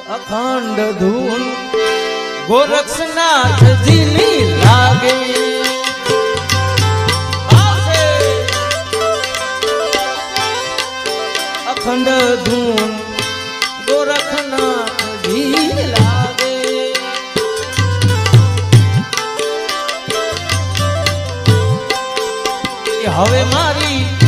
અખંડ ધૂન ગોરક્ષનાથજીની લાગે અખંડ ધૂન ગોરખનાથજી લાગે હવે મારી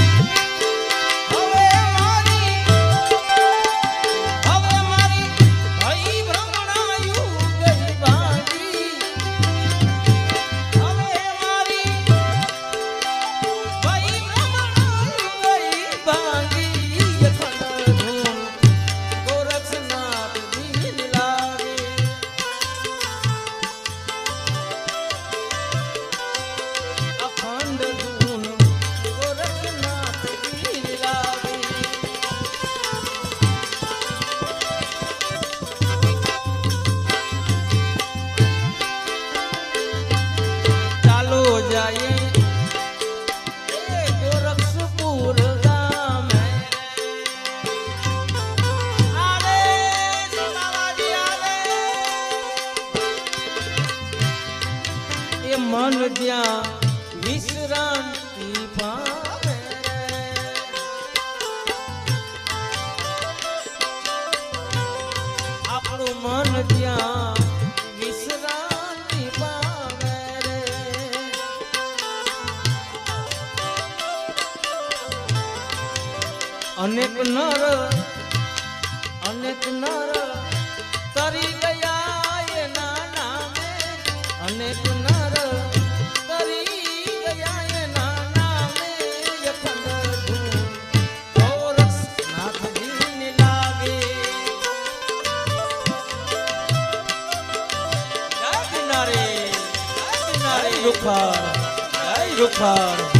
મન જ્યાં વિશ્રાંતિ પામે આપણું મન જ્યાં વિશ્રાંતિ પામે રે અનેક નર તરી ગયા એના નામે અનેક નર રૂખા